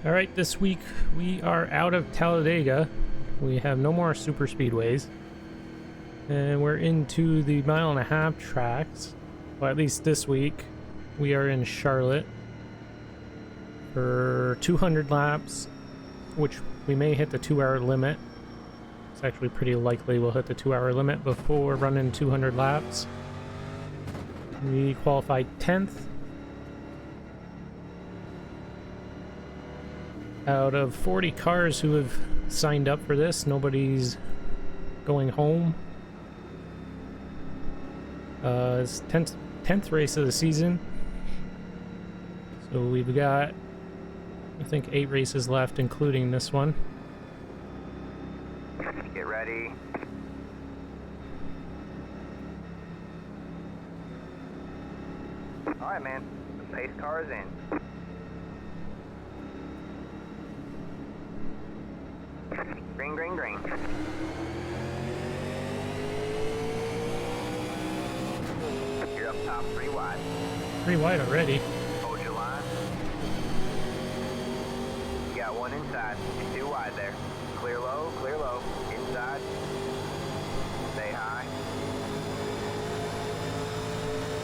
All right, this week we are out of Talladega. We have no more super speedways. And we're into the 1.5 tracks. Well, at least this week. We are in Charlotte for 200 laps, which we may hit the 2-hour limit. It's actually pretty likely we'll hit the 2-hour limit before running 200 laps. We qualified 10th. Out of 40 cars who have signed up for this, nobody's going home. It's 10th race of the season. So we've got, I think, 8 races left, including this one. Get ready. All right, man. The pace car is in. Green, green, green. You're up top, 3 wide. 3 wide already. Hold your line. You got 1 inside. You're 2 wide there. Clear low, inside. Stay high.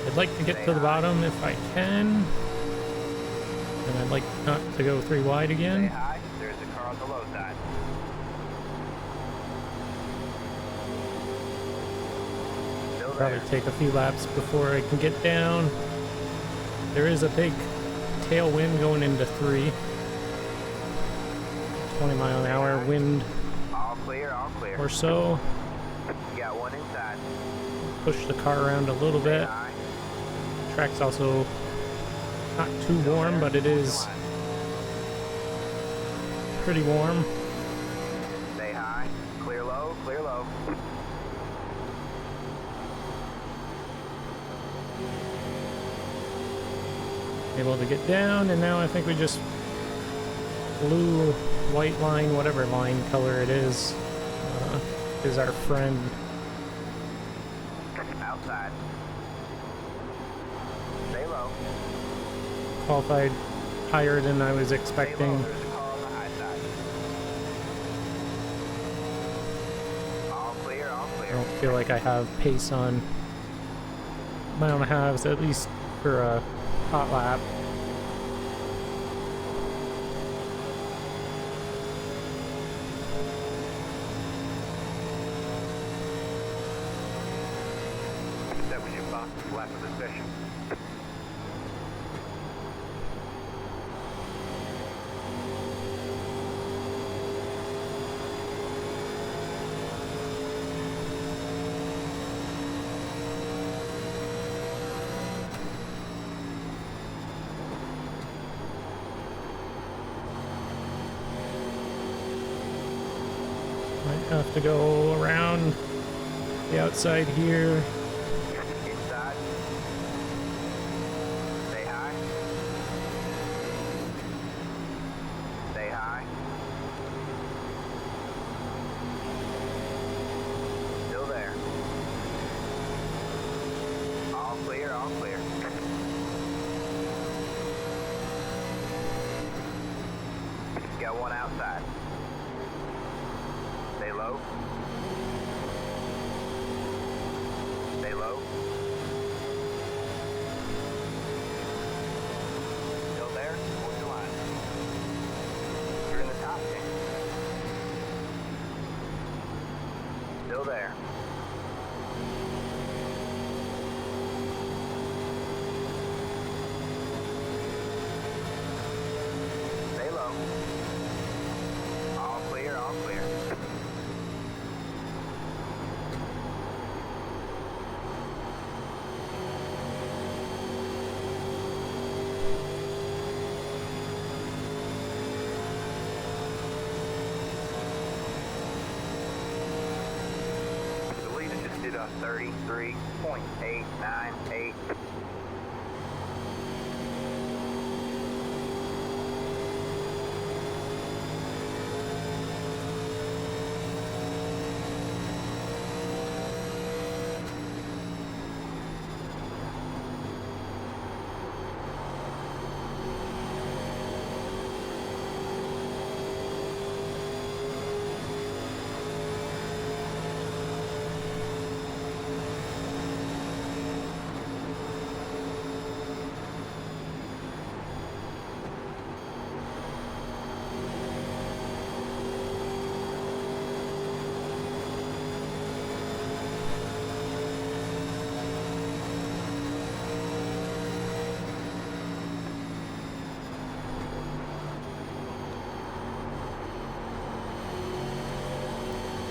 I'd like to get to the bottom if I can. And I'd like not to go 3 wide Stay again. high. There's a car on the low side. Still Probably there. take a few laps before I can get down. There is a big tailwind going into 3. 20-mile-an-hour wind All clear, all clear. or so. You got 1 inside. Push the car around a little Stay bit. high. Track's also not too warm, but it is pretty warm. Stay high. Clear low, clear low. Able to get down, and now I think we just blue, white line, whatever line color it is our friend. Outside. Stay low. Qualified higher than I was Stay low. expecting. There's a car on the high side. All clear, all I clear. don't feel like I have pace on 1.5 miles, at least for a hot lap. That was your fastest lap of the session. Might have to go around the outside here. Inside. Stay high. Stay high. Still there. All clear, all clear. Got 1 outside. Stay low. Stay low. Still there? Hold your line. You're in the top 10. Still there. Stay low. All clear, all clear. The leader just did a 33.898.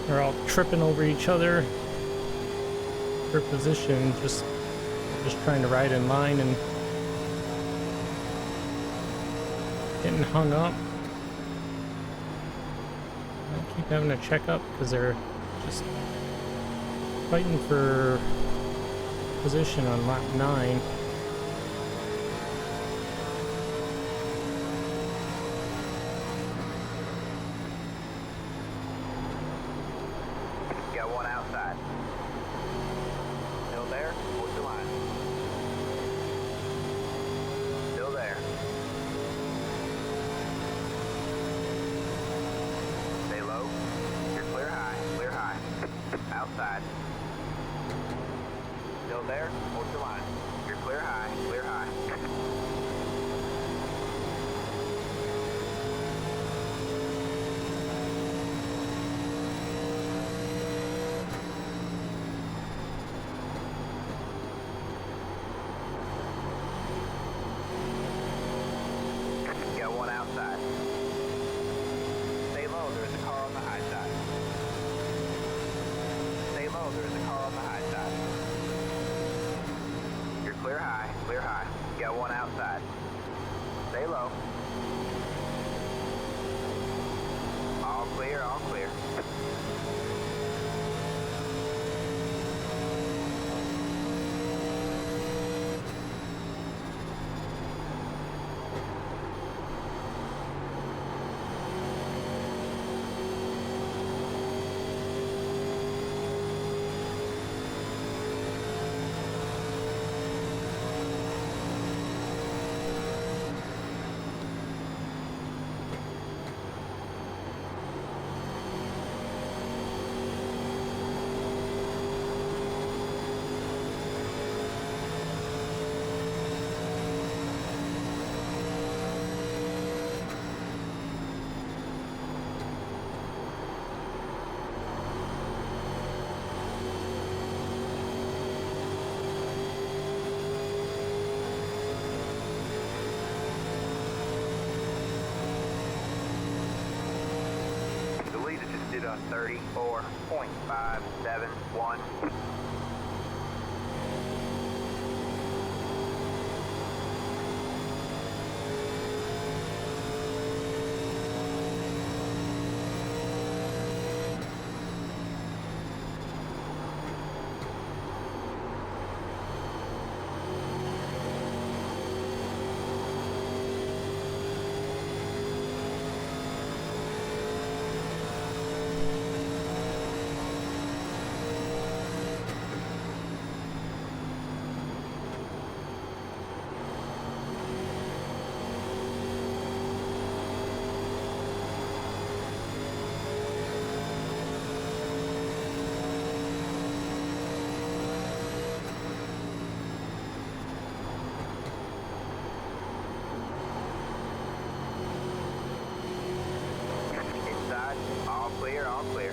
They're all tripping over each other. Their position, just trying to ride in line and getting hung up. I keep having to check up because they're just fighting for position on lap 9. Got one outside. Still there? What's the line? Still there. Stay low. You're clear high. Clear high. Outside. Still there? What's the line? You're clear high. Clear high. Got one outside. Stay low, there is a car on the high side. Stay low, there is a car on the high side. You're clear high, clear high. Got one outside. Stay low. All clear, all clear. The leader just did a 34.571. Inside, all clear, all clear.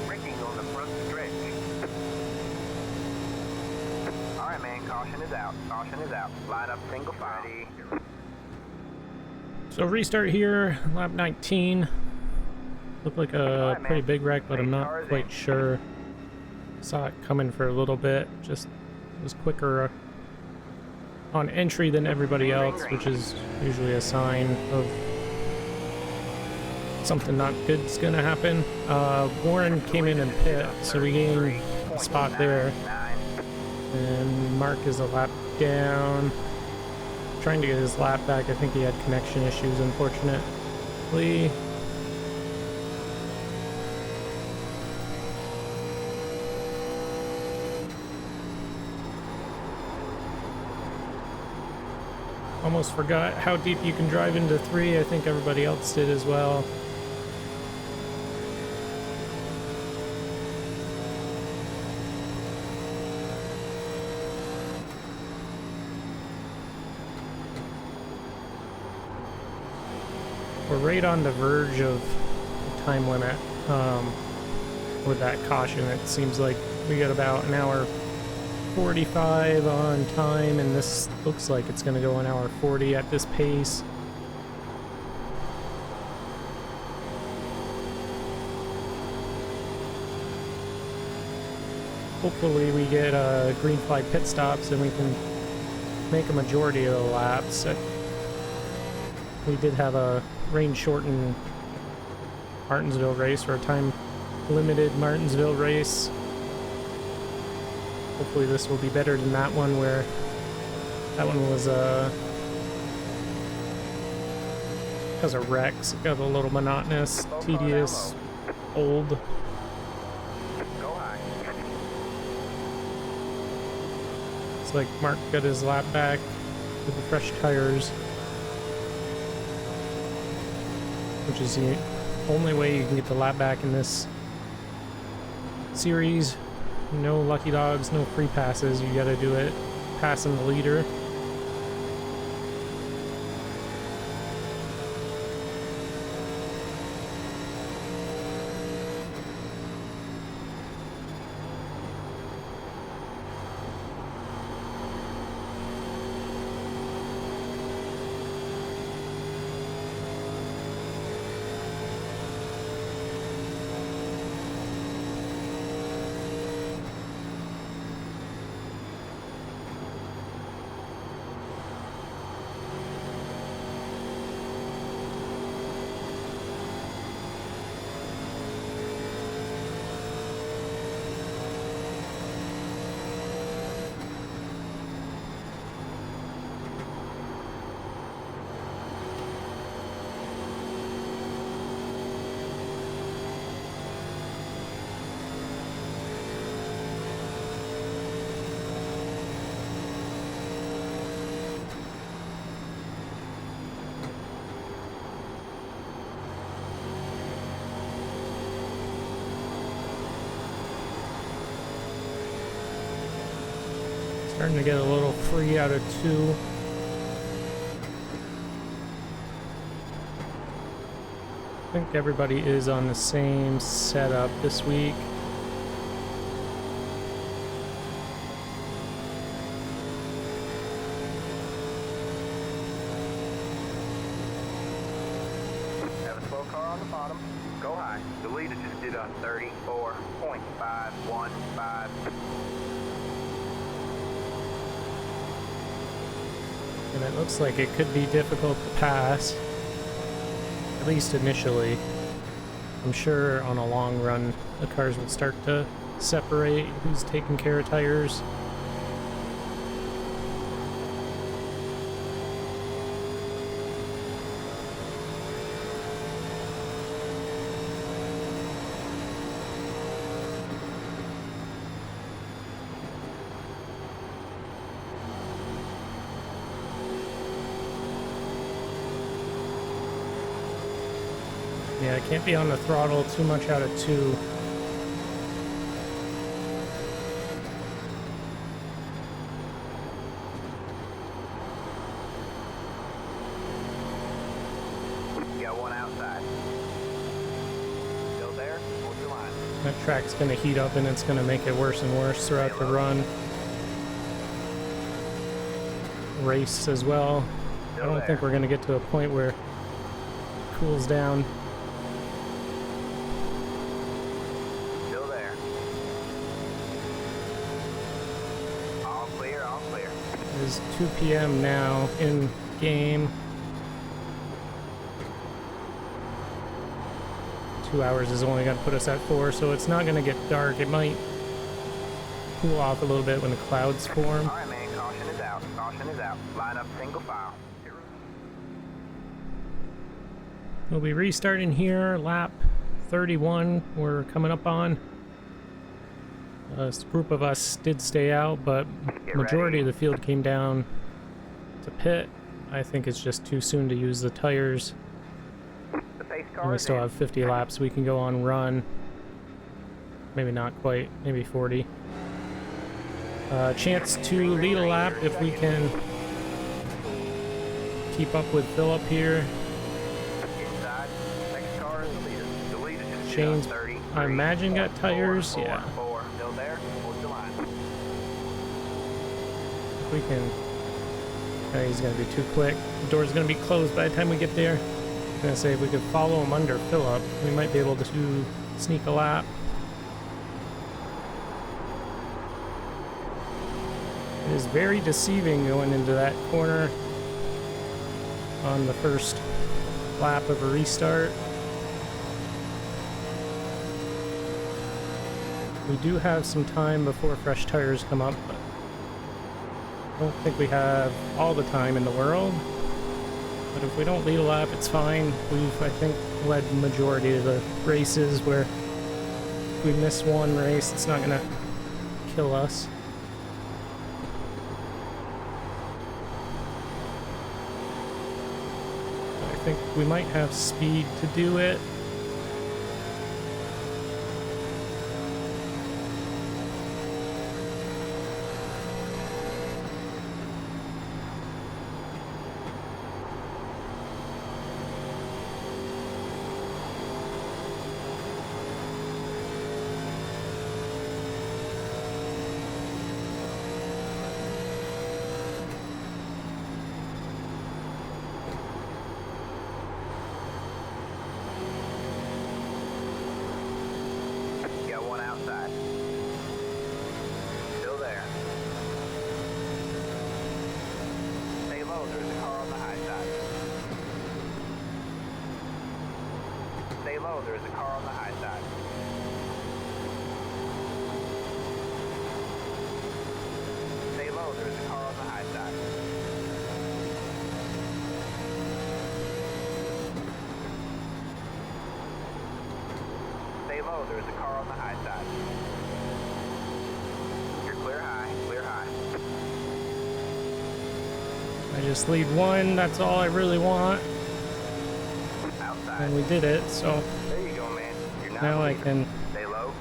Braking on the front stretch. Alright man, caution is out. Caution is out. Line up single file. Ready. So restart here, lap 19. Looked like a pretty big wreck, but I'm not quite sure. Saw it coming for a little bit. Just was quicker on entry than everybody else, which is usually a sign of something not good's gonna happen. Warren came in and pit, so we gained a spot there. And Mark is a lap down. Trying to get his lap back. I think he had connection issues, unfortunately. Almost forgot how deep you can drive into 3. I think everybody else did as well. We're right on the verge of the time limit with that caution. It seems like we got about an hour 45 on time, and this looks like it's going to go an hour 40 at this pace. hopefully we get green flag pit stops and we can make a majority of the laps. We did have a rain shortened Martinsville race, or a time limited Martinsville race. Hopefully this will be better than that one, where that one was because of wrecks. It got a little monotonous, tedious, old. Go high. It's like Mark got his lap back with the fresh tires, which is the only way you can get the lap back in this series. No lucky dogs, no free passes. You gotta do it passing the leader. Starting to get a little free out of 2. I think everybody is on the same setup this week. Have a slow car on the bottom. Go high. The leader just did a 34.515. And it looks like it could be difficult to pass, at least initially. I'm sure on a long run the cars will start to separate who's taking care of tires. Yeah, I can't be on the throttle too much out of 2. Got one outside. Still there? Hold your line. That track's going to heat up and it's going to make it worse and worse throughout the run. Race as well. I don't think we're going to get to a point where it cools down. Still there. All clear, all clear. It is 2 p.m. now in game. 2 hours is only going to put us at 4, so it's not going to get dark. It might cool off a little bit when the clouds form. All right, man. Caution is out. Caution is out. Line up single file. We'll be restarting here, lap 31 we're coming up on. A group of us did stay out, but majority of the field came down to pit. I think it's just too soon to use the tires. The pace And car we is still in. have 50 laps we can go on run. Maybe not quite, maybe 40. Chance to lead a lap if we can keep up with Philip here. Inside. Next car is the leader. The leader just Shane's, did a 30. I imagine, got tires. Four, Yeah. four. Still there? Hold your line. If we can. Oh, he's gonna be too quick. The door's gonna be closed by the time we get there. I'm gonna say if we could follow him under Philip, we might be able to sneak a lap. It is very deceiving going into that corner on the first lap of a restart. We do have some time before fresh tires come up, but I don't think we have all the time in the world. But if we don't lead a lap, it's fine. We've, I think, led the majority of the races where if we miss one race, it's not going to kill us. But I think we might have speed to do it. There is a car on the high side. Stay low, there is a car on the high side. Stay low, there is a car on the high side. You're clear high, clear high. I just lead one, that's all I really want. Outside. And we did it, so There you go, man. You're not now I leaving. can, Stay low.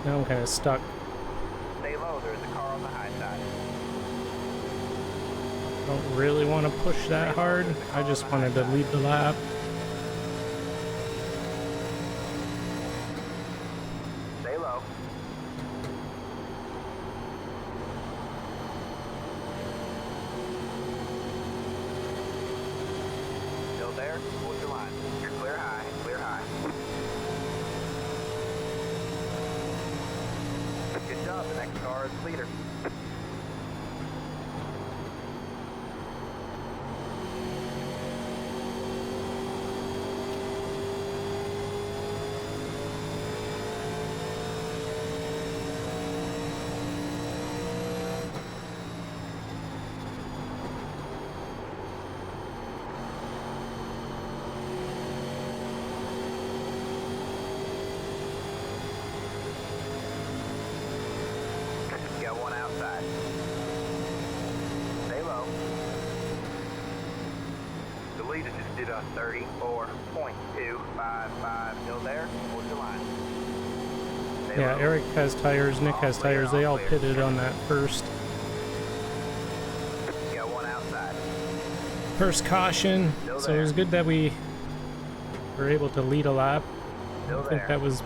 now I'm kind of stuck. Stay low, there is a car on the high side. Don't really want to push that hard. I just wanted to lead the lap. Stay low. Still there? Hold your line. You're clear high, clear high. Good job, the next car is leader. Got one outside. Stay low. The leader just did a 34.255. Still there? Hold your line. Stay Yeah, low. Eric has tires, Nick has tires. They all pitted on that first Got one outside. caution. So it was good that we were able to lead a lap. Still I think there. that was,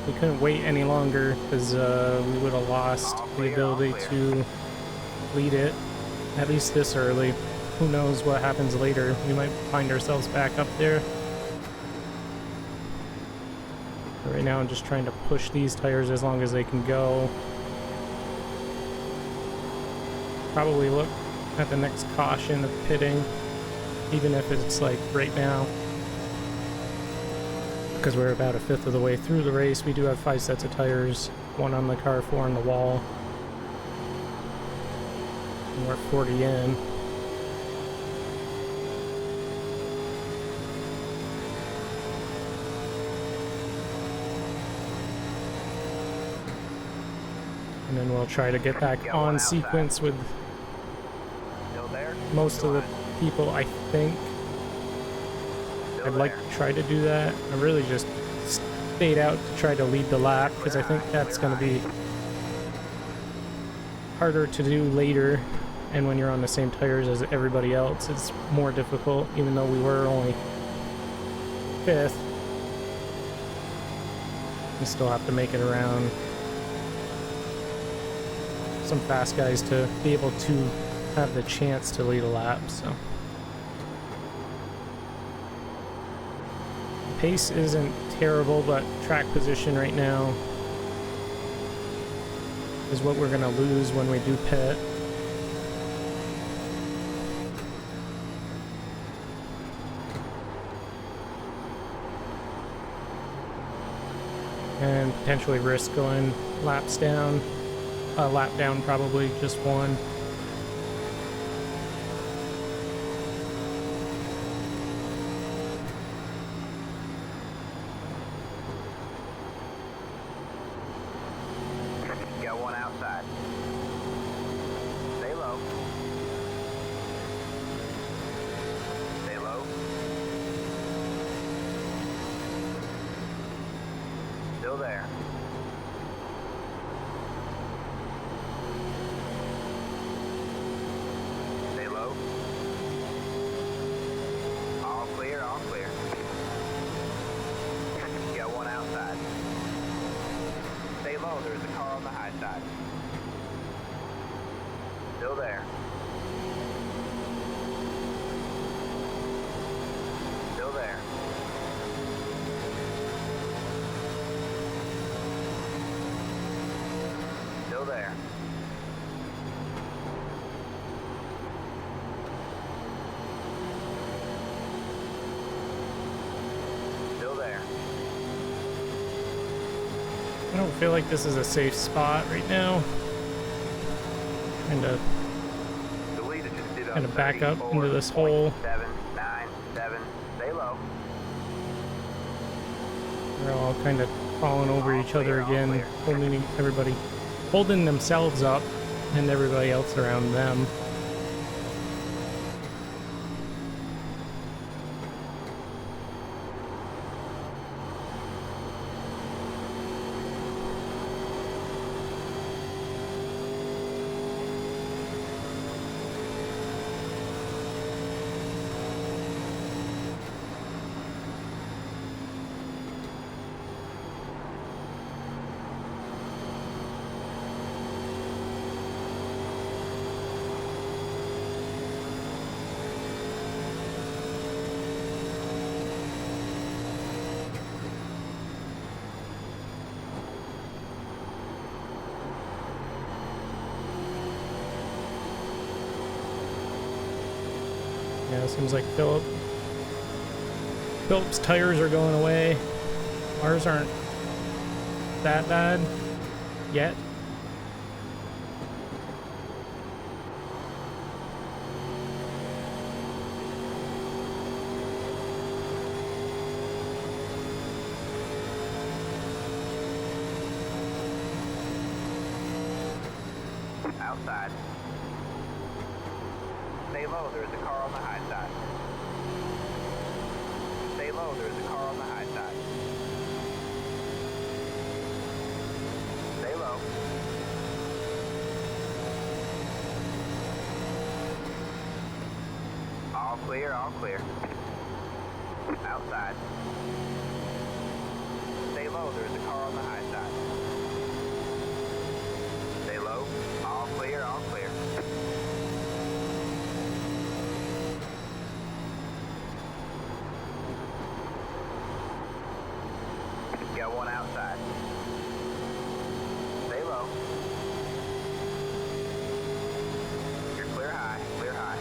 we couldn't wait any longer because we would have lost the ability to lead it, at least this early. Who knows what happens later? We might find ourselves back up there. But right now I'm just trying to push these tires as long as they can go. Probably look at the next caution of pitting, even if it's like right now. Because we're about a fifth of the way through the race. We do have 5 sets of tires, 1 on the car, 4 on the wall. And we're 40 in. And then we'll try to get back on sequence with Still there? most of the people, I think. I'd like to try to do that. I really just stayed out to try to lead the lap because I think that's going to be harder to do later, and when you're on the same tires as everybody else it's more difficult. Even though we were only 5th, we still have to make it around some fast guys to be able to have the chance to lead a lap. So pace isn't terrible, but track position right now is what we're gonna lose when we do pit. And potentially risk going laps down. A lap down, probably just one. Got one outside. Stay low. Stay low. Still there. Stay low. All clear, all clear. Got one outside. Stay low, there's a car on the high side. Still there. Still there. Still there. Still there. I don't feel like this is a safe spot right now. Kind of back up into this hole. 797. Stay low. They're all kind of falling over each other again, holding everybody, holding themselves up and everybody else around them. Yeah, it seems like Philip's tires are going away. Ours aren't that bad yet. Outside. Stay low, there's a car on the high side. Stay low, there's a car on the high side. Stay low. All clear, all clear. Outside. Stay low, there's a car on the high side. Stay low. All clear, all clear. Got one outside. Stay low. You're clear high, clear high.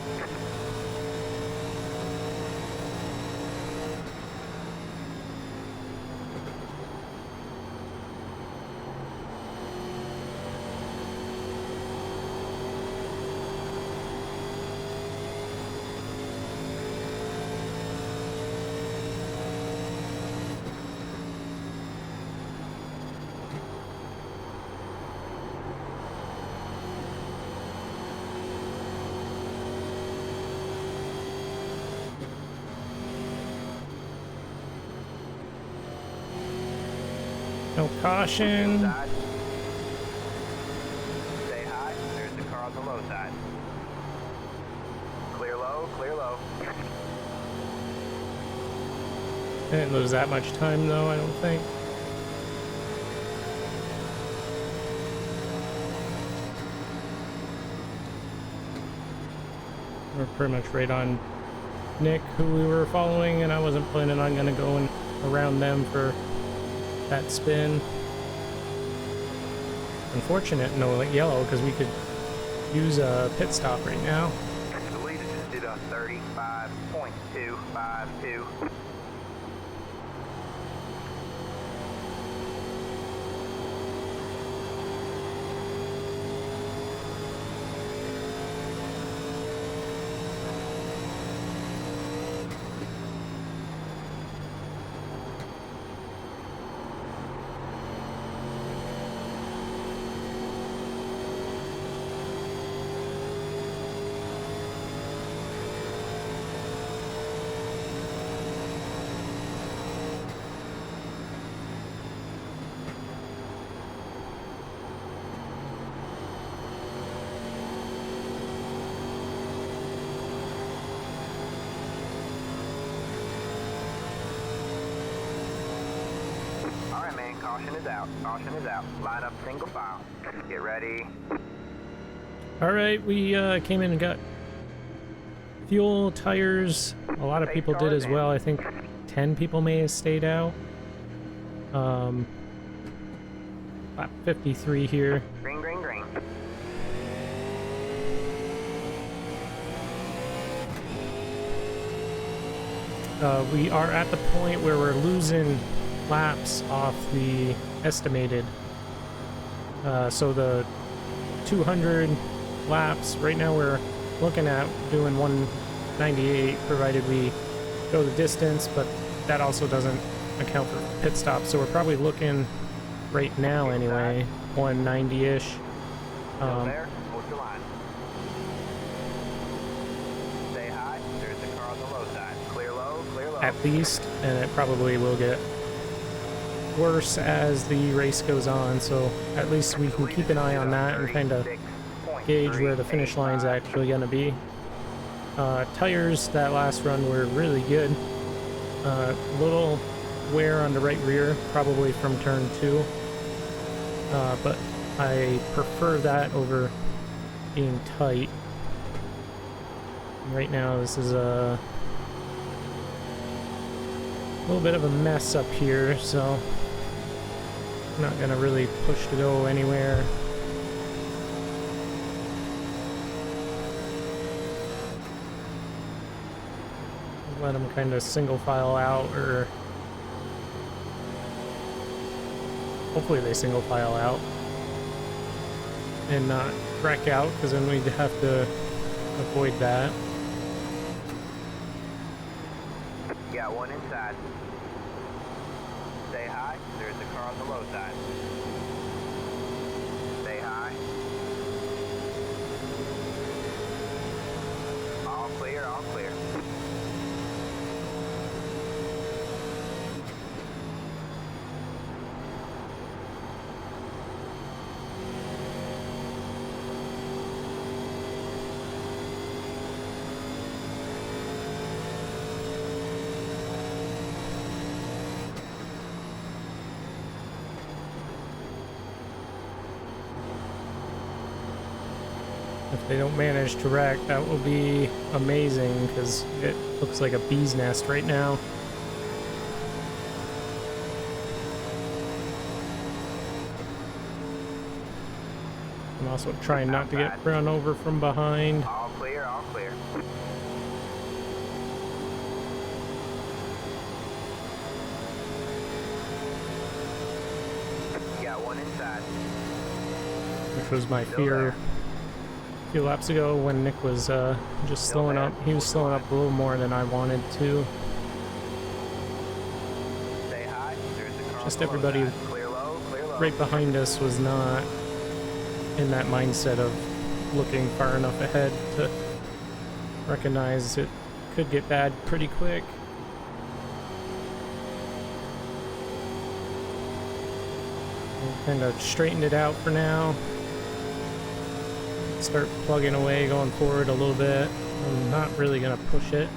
No caution. Inside. Stay high, there's the car on the low side. Clear low, clear low. Didn't lose that much time though, I don't think. We're pretty much right on Nick, who we were following, and I wasn't planning on gonna go around them for that spin. Unfortunate, no yellow, because we could use a pit stop right now. The leader just did a 35.252. Alright, man, caution is out. Caution is out. Line up single file. Get ready. Alright, we came in and got fuel, tires. A lot of people did as well. I think 10 people may have stayed out. Lap 53 here. Green, green, green. We are at the point where we're losing laps off the estimated. So the 200 laps, right now we're looking at doing 198 provided we go the distance, but that also doesn't account for pit stops. So we're probably looking right now anyway, 190-ish. Still there? Hold your line. Stay high. There's the car on the low side. Clear low, clear low. At least, and it probably will get worse as the race goes on, so at least we can keep an eye on that and kind of gauge where the finish line's actually going to be. Tires that last run were really good. Little wear on the right rear, probably from turn 2, but I prefer that over being tight. Right now this is a little bit of a mess up here, so I'm not gonna really push to go anywhere. Let them kind of single file out, or hopefully they single file out and not wreck out, because then we'd have to avoid that. Got one inside. Stay high. There's the car on the low side. Stay high. All clear, all clear. If they don't manage to wreck, that will be amazing, because it looks like a bee's nest right now. I'm also trying not to get run over from behind. All clear, all clear. Got one inside. Which was my fear a few laps ago when Nick was just slowing up. He was slowing up a little more than I wanted to. Stay high. There's the car Just on the low everybody side. Clear low, clear low. right behind us was not in that mindset of looking far enough ahead to recognize it could get bad pretty quick. Kind of straightened it out for now. Start plugging away, going forward a little bit. I'm not really gonna push it.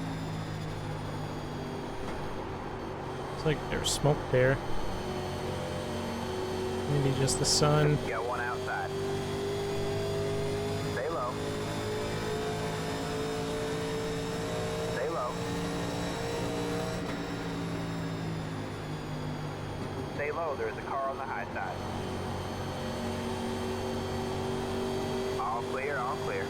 Looks like there's smoke there. Maybe just the sun. Got one outside. Stay low. Stay low. Stay low. There's a car on the high side. clear, all clear.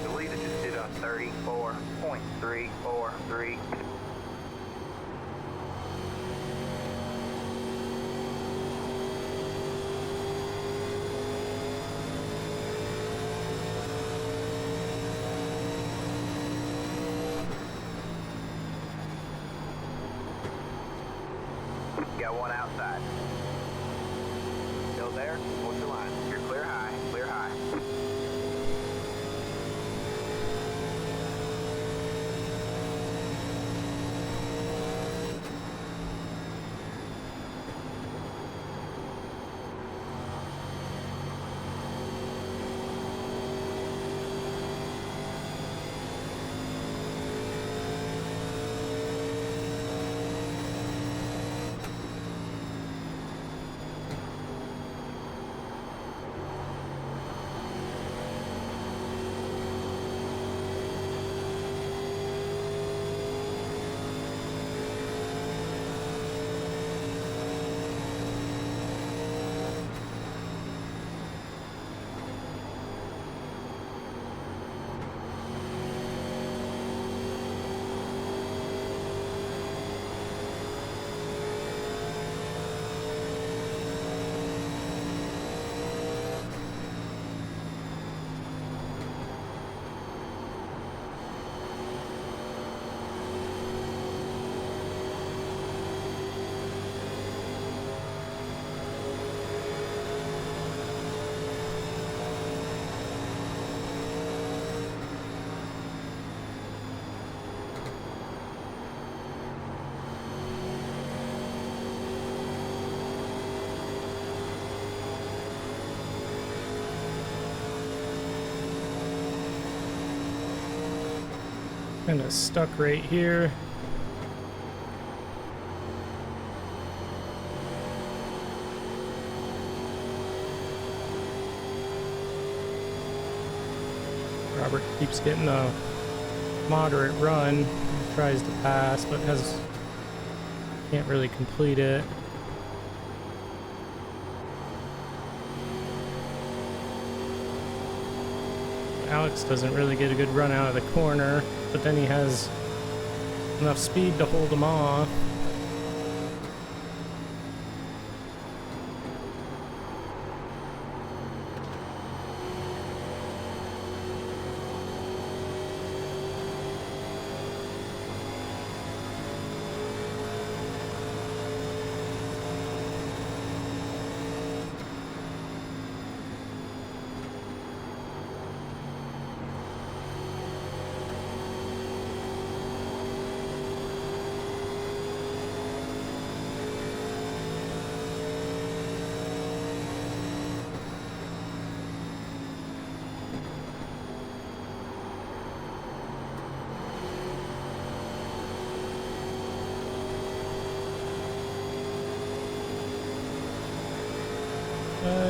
The leader just did a 34.343. Got one outside. Still there? Hold your line. You're clear high, clear high. Kind of stuck right here. Robert keeps getting a moderate run. He tries to pass, but can't really complete it. Alex doesn't really get a good run out of the corner, but then he has enough speed to hold him off.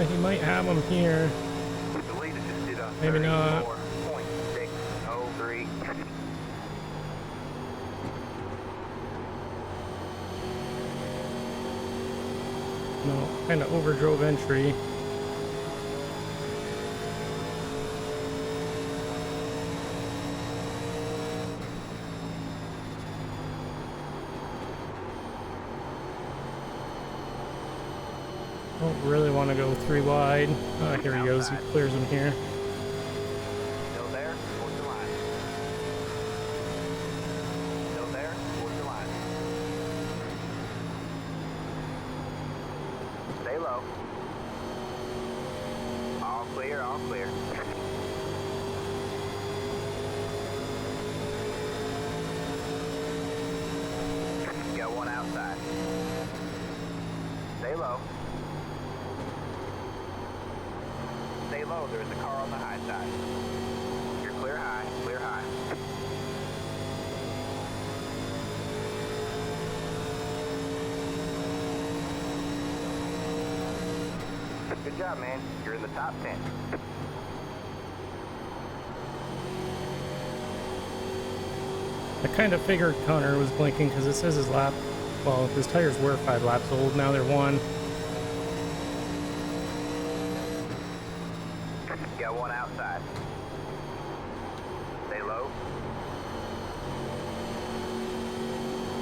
He might have him here. Maybe not. No, kind of overdrove entry. Don't really want to go 3 wide. Here he goes. He clears him here. Still there? Hold your line. Still there? Hold your line. Stay low. All clear, all clear. Got one outside. Stay low. Stay low, there's a car on the high side. You're clear high, clear high. Good job, man. You're in the top 10. I kind of figured Connor was blinking because it says his lap, well, his tires were 5 laps old, now they're 1. Got one outside. Stay low.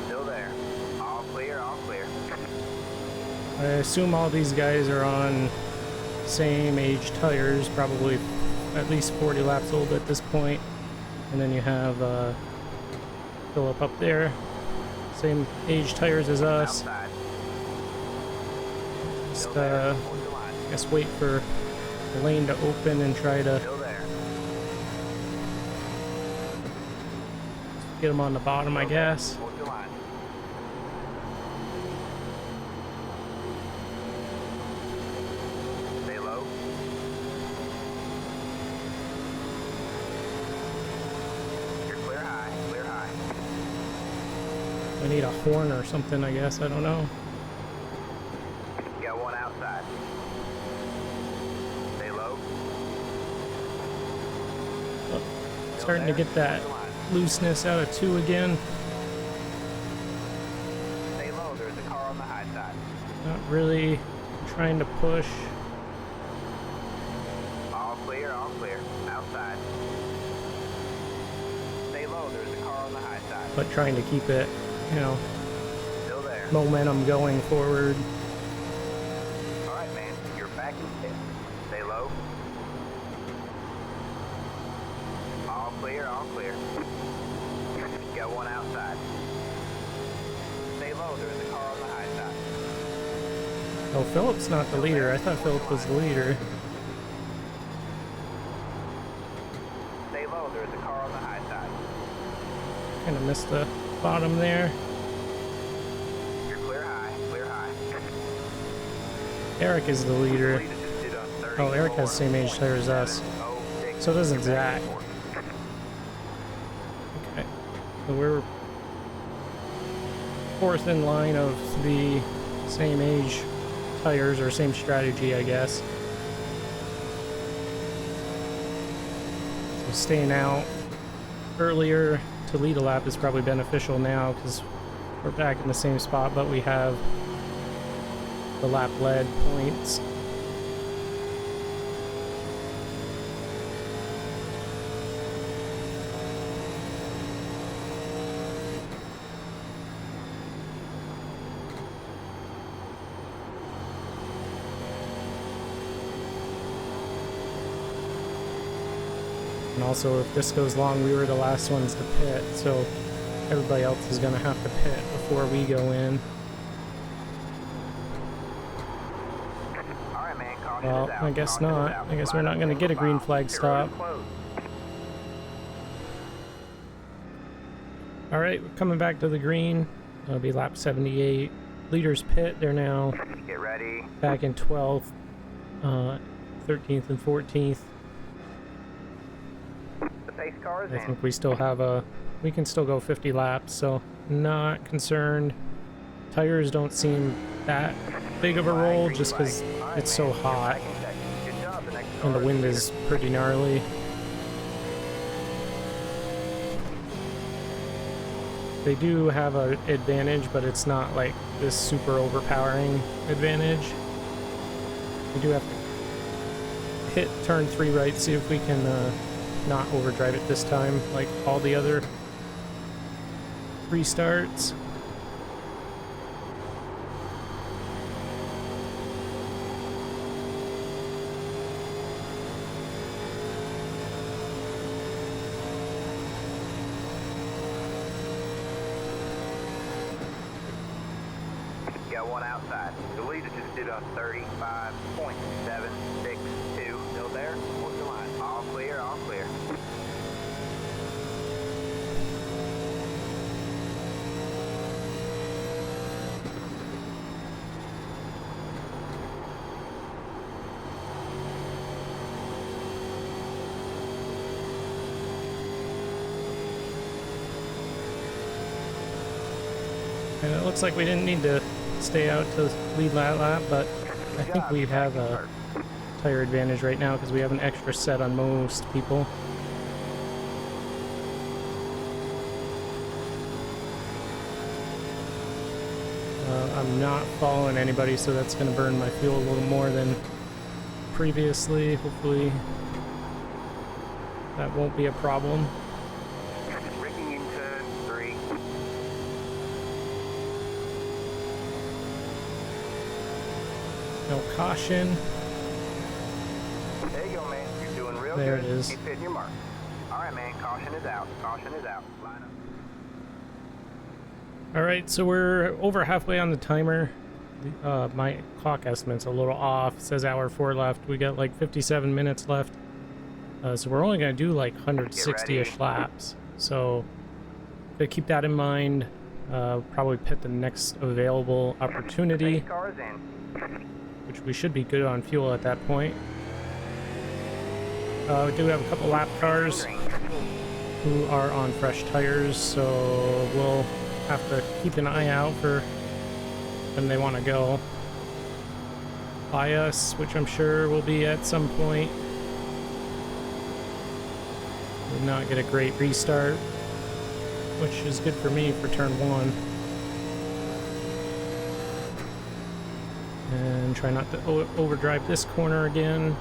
Still there. All clear, all clear. I assume all these guys are on same age tires, probably at least 40 laps old at this point. And then you have Philip up there, same age tires as us. Outside. Just Still there. I Hold your line. guess wait for the lane to open and try to Still there. get them on the bottom, I Still there. guess. Hold your line. Stay low. You're clear high, clear high. I need a horn or something, I guess, I don't know. Got one outside. Stay low. Still Starting to there. get that Hold your line. looseness out of 2 again. Stay low, there's a car on the high side. Not really trying to push. All clear, outside. Stay low, there's a car on the high side. But trying to keep it, you know, Still there. momentum going forward. Alright, man, you're back in pit. Stay low. All clear, all clear. Got one outside. Stay low, there's a car on the high side. Oh, Philip's not the leader. I thought Philip was the leader. Stay low, there's a car on the high side. Kind of missed the bottom there. You're clear high, clear high. Eric is the leader. Lead assisted on Oh, Eric has the same age tire as us. 34.706. So doesn't You're back Zach. in fourth. Okay. So we're 4th in line of the same age tires, or same strategy, I guess. So staying out earlier to lead a lap is probably beneficial now because we're back in the same spot, but we have the lap lead points. And also, if this goes long, we were the last ones to pit, so everybody else is going to have to pit before we go in. Alright, man, caution Well, is out. I guess Caution is not. out. I guess we're not Line going to up get a single green file. flag Pit road stop. is closed. Alright, we're coming back to the green. It'll be lap 78. Leaders pit, they're now Get ready. back in 12th, 13th and 14th. The pace car is I in. think we still have we can still go 50 laps, so not concerned. Tires don't seem that big of a roll Green just because flag. Alright, it's so man, you're hot back in second. Good job. The next and the car wind clear. is pretty gnarly. They do have an advantage, but it's not like this super overpowering advantage. We do have to hit turn 3 right, see if we can not overdrive it this time like all the other restarts. Got one outside. The leader just did on 35.762. Still there? Hold your line. All clear, all clear. And it looks like we didn't need to stay out to lead that lap, but I think we have a tire advantage right now because we have an extra set on most people. I'm not following anybody, so that's going to burn my fuel a little more than previously. Hopefully that won't be a problem. Rigging in turn 3. No caution. There you go, man. You're doing real There good. it is. Keep hitting your mark. All right, man. Caution is out. Caution is out. Line up. Alright, so we're over halfway on the timer. My clock estimate's a little off. It says hour 4 left. We got like 57 minutes left. So we're only going to do like 160-ish laps. So to keep that in mind, probably pit the next available opportunity, Cars in. which we should be good on fuel at that point. We do have a couple lap cars who are on fresh tires, so we'll have to keep an eye out for when they want to go by us, which I'm sure will be at some point. Did not get a great restart, which is good for me for turn 1. And try not to overdrive this corner again.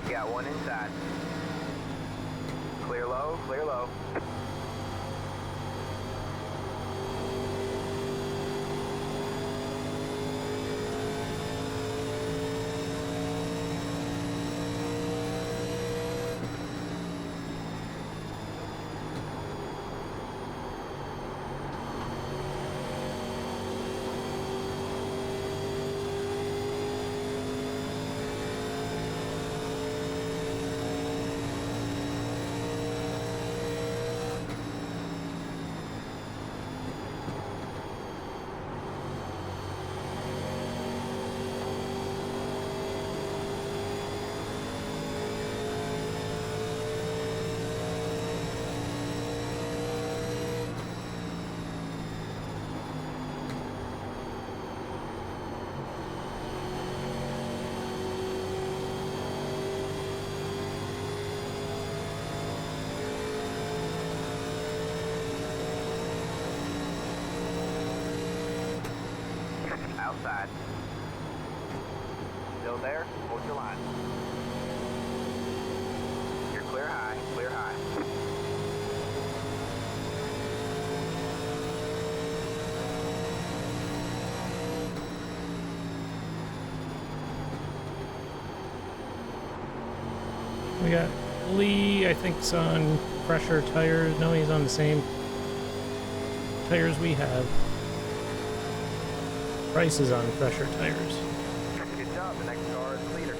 Got one inside. Clear low, clear low. Outside. Still there? Hold your line. You're clear high, clear high. We got Lee, I think, is on fresher tires. No, he's on the same tires we have. Price is on fresher tires. Good job, the next car is the leader.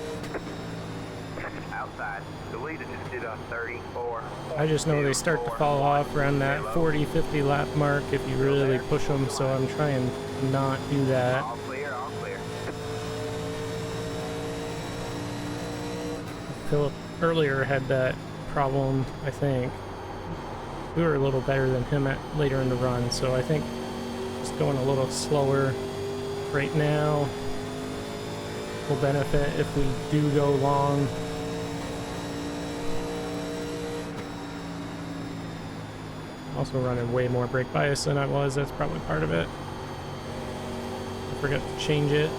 Outside. The leader just did a 34. I just know they start to fall off around that 40-50 lap mark if you really push them, so I'm trying to not do that. All clear, all clear. Philip earlier had that problem, I think. We were a little better than him at later in the run, so I think just going a little slower right now will benefit if we do go long. Also running way more brake bias than I was, that's probably part of it. I forgot to change it.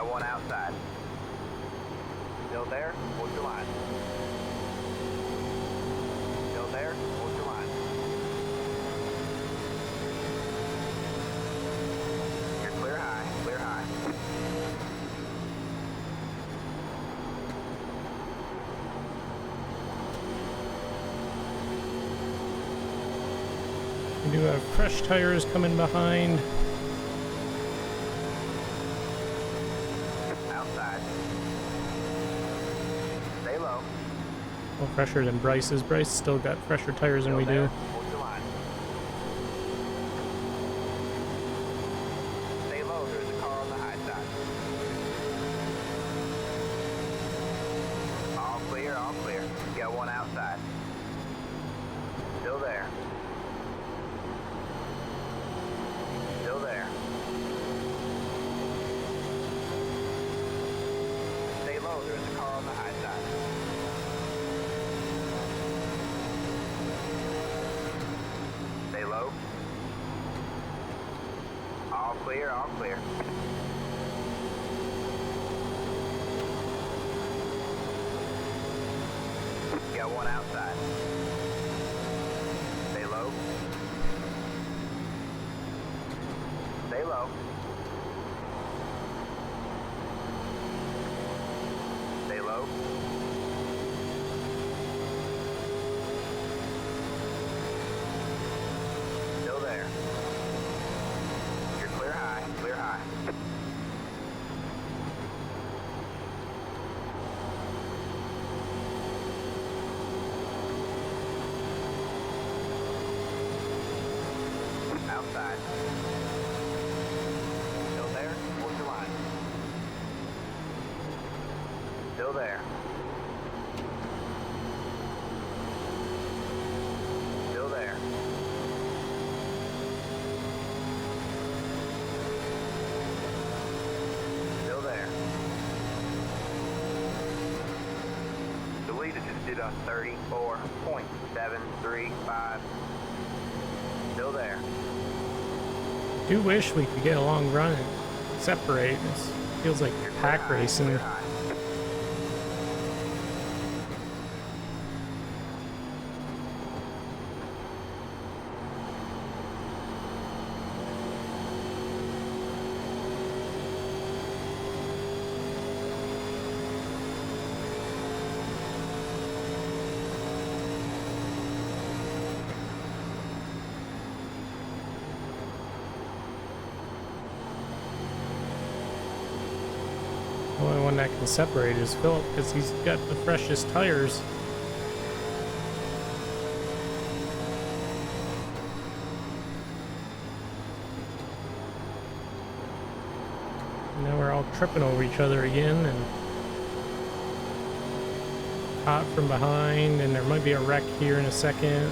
Got one outside. Still there? Hold your line. Still there? Hold your line. You're clear high. Clear high. We do have fresh tires coming behind. Outside. Stay low. Well, fresher than Bryce's. Bryce still got fresher tires than Still we there? do. Hold your line. Stay low. There's a car on the high side. All clear. All clear. Got one outside. Still there. Still there. Stay low. There's a car on the high side. Stay low. All clear. All clear. Got one outside. Stay low. Stay low. Stay low. Still there. You're clear high. Clear high. Outside. Still there? Hold your line. Still there. Still there. Still there. The leader just did a 34.735. Still there. Do wish we could get a long run and separate. It feels like You're pack clear high, racing. clear high. The only one that can separate is Philip because he's got the freshest tires. Now we're all tripping over each other again and hot from behind, and there might be a wreck here in a second.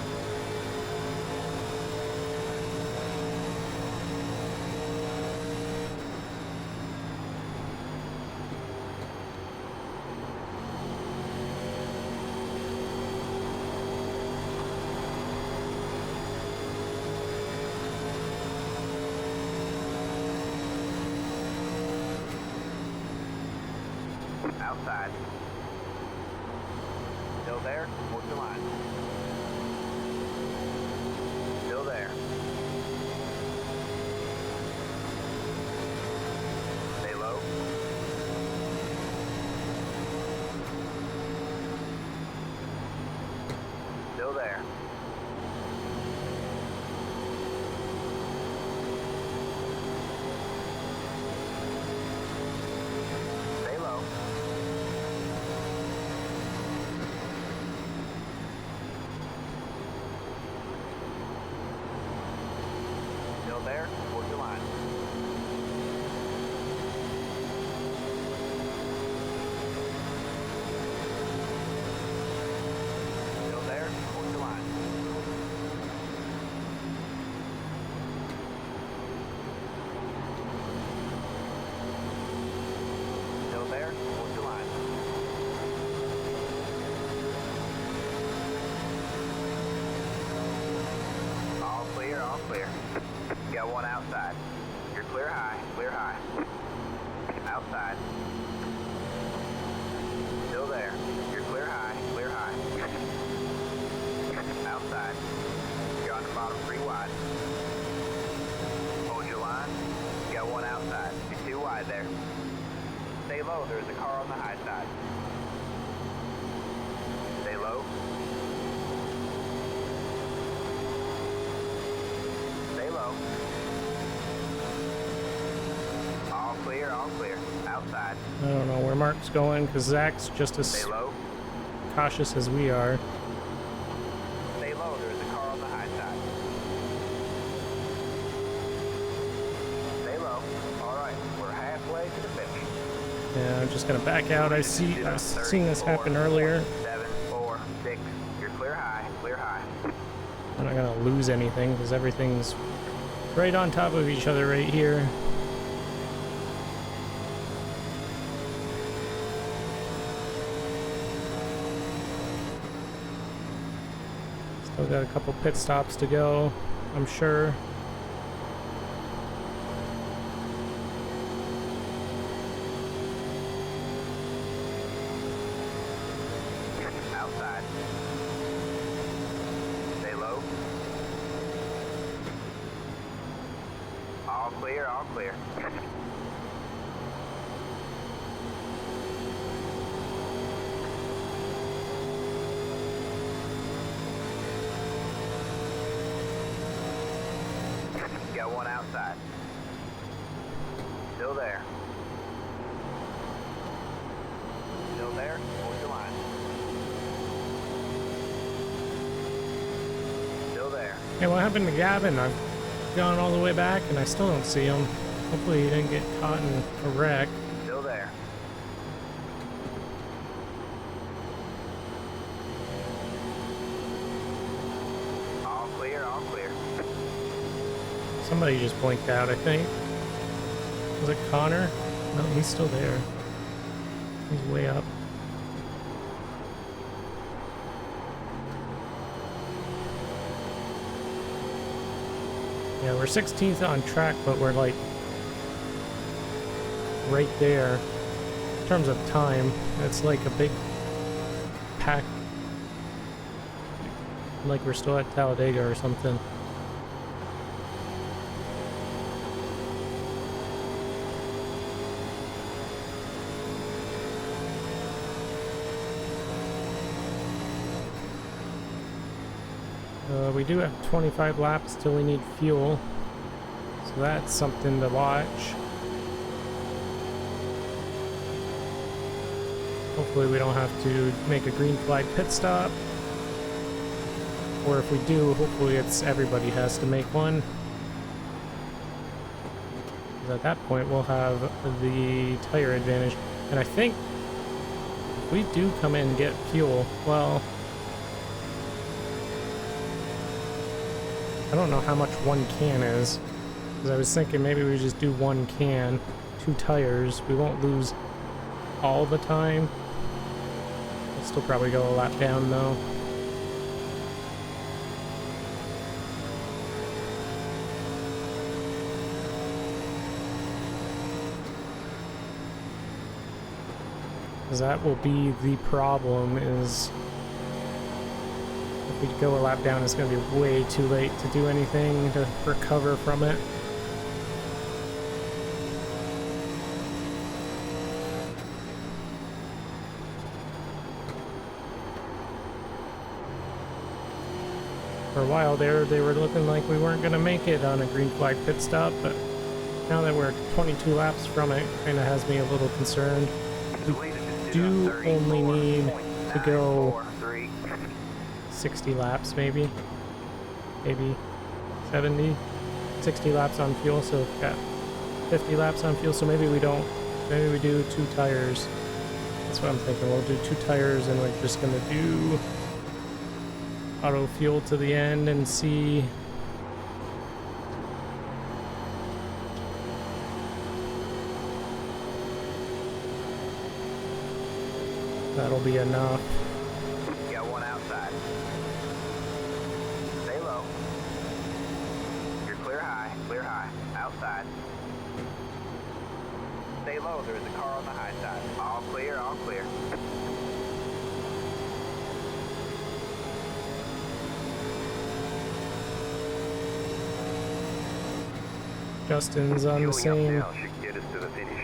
Outside. Still there? Hold your line. Still there. Stay low. Still there. Stay low. Still there? Hold your line. Still there? Hold your line. Stay low, there's a car on the high side. Stay low. Stay low. All clear, all clear. Outside. I don't know where Mark's going because Zach's just as Stay low. cautious as we are. Stay low, there's a car on the high side. Stay low. Alright, we're halfway to the finish. Yeah, I'm just gonna back out. I was seeing this happen earlier. 7, 4, 6. You're clear high, clear high. I'm not gonna lose anything because everything's right on top of each other right here. Still got a couple pit stops to go, I'm sure. Outside. Stay low. All clear, all clear. Got one outside. Still there. Still there? Hold your line. Still there. Hey, what happened to Gavin? I've gone all the way back and I still don't see him. Hopefully he didn't get caught in a wreck. Still there. All clear, all clear. Somebody just blinked out, I think. Was it Connor? No, he's still there. He's way up. Yeah, we're 16th on track, but we're like right there. In terms of time, it's like a big pack. Like we're still at Talladega or something. We do have 25 laps till we need fuel, so that's something to watch. Hopefully we don't have to make a green flag pit stop, or if we do, hopefully it's everybody has to make one. 'Cause at that point we'll have the tire advantage, and I think if we do come in and get fuel, well, I don't know how much one can is, because I was thinking maybe we just do one can, 2 tires. We won't lose all the time. We'll still probably go a lap down though. Because that will be the problem, is if we go a lap down, it's going to be way too late to do anything to recover from it. For a while there, they were looking like we weren't going to make it on a green flag pit stop, but now that we're 22 laps from it, kind of has me a little concerned. We do only need to go 60 laps, maybe 70, 60 laps on fuel, so we've got 50 laps on fuel, so maybe we don't, maybe we do 2 tires. That's what I'm thinking. We'll do 2 tires and we're just gonna do auto fuel to the end and see. That'll be enough. Got one outside. Stay low. You're clear high, outside. Stay low, there's a car on the high side. All clear, all clear. Justin's on the Fueling up same now should get us to the finish.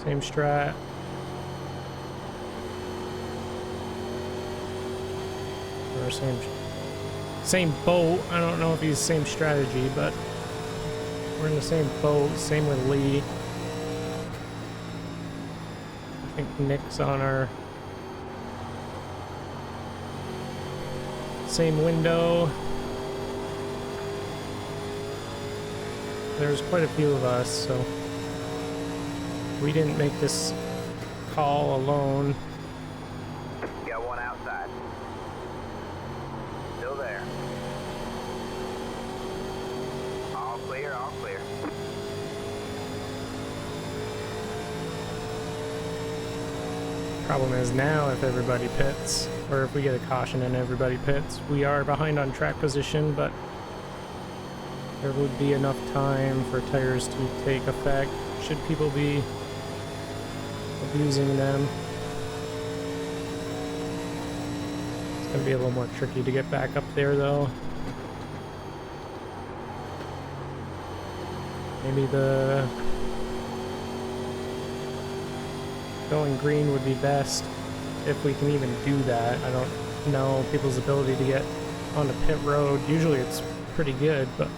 Same strat. Or same boat. I don't know if he's same strategy, but we're in the same boat. Same with Lee. I think Nick's on our same window. There's quite a few of us, so we didn't make this call alone. Got one outside. Still there. All clear, all clear. Problem is now if everybody pits, or if we get a caution and everybody pits, we are behind on track position, but there would be enough time for tires to take effect should people be abusing them. It's going to be a little more tricky to get back up there though. Maybe the going green would be best if we can even do that. I don't know people's ability to get onto pit road. Usually it's pretty good, but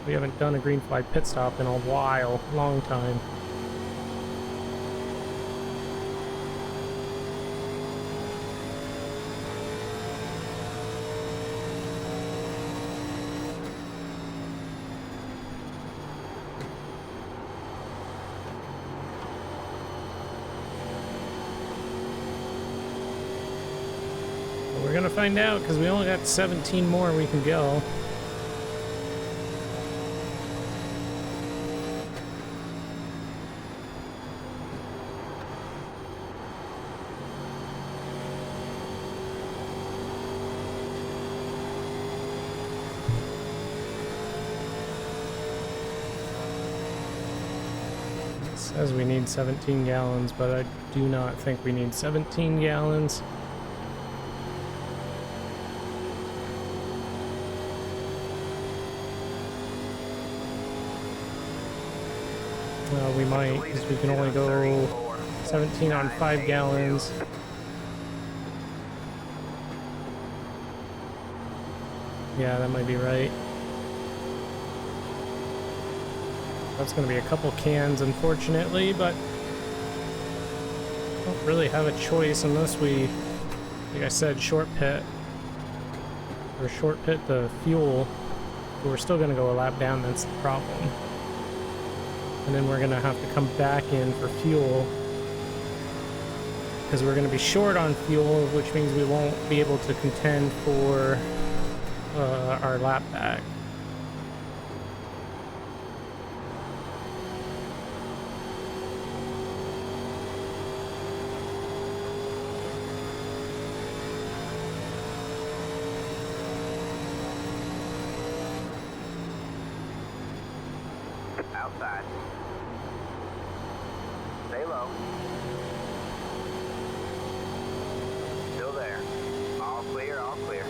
we haven't done a green flag pit stop in a while, long time. We're gonna find out because we only got 17 more we can go. It says we need 17 gallons, but I do not think we need 17 gallons. Well, we might, because we can only go 17 on 5 gallons. Yeah, that might be right. That's going to be a couple cans, unfortunately, but don't really have a choice unless we, like I said, short pit. Or short pit the fuel. But we're still going to go a lap down, that's the problem. And then we're going to have to come back in for fuel. Because we're going to be short on fuel, which means we won't be able to contend for our lap back. Outside. Stay low. Still there. All clear, all clear.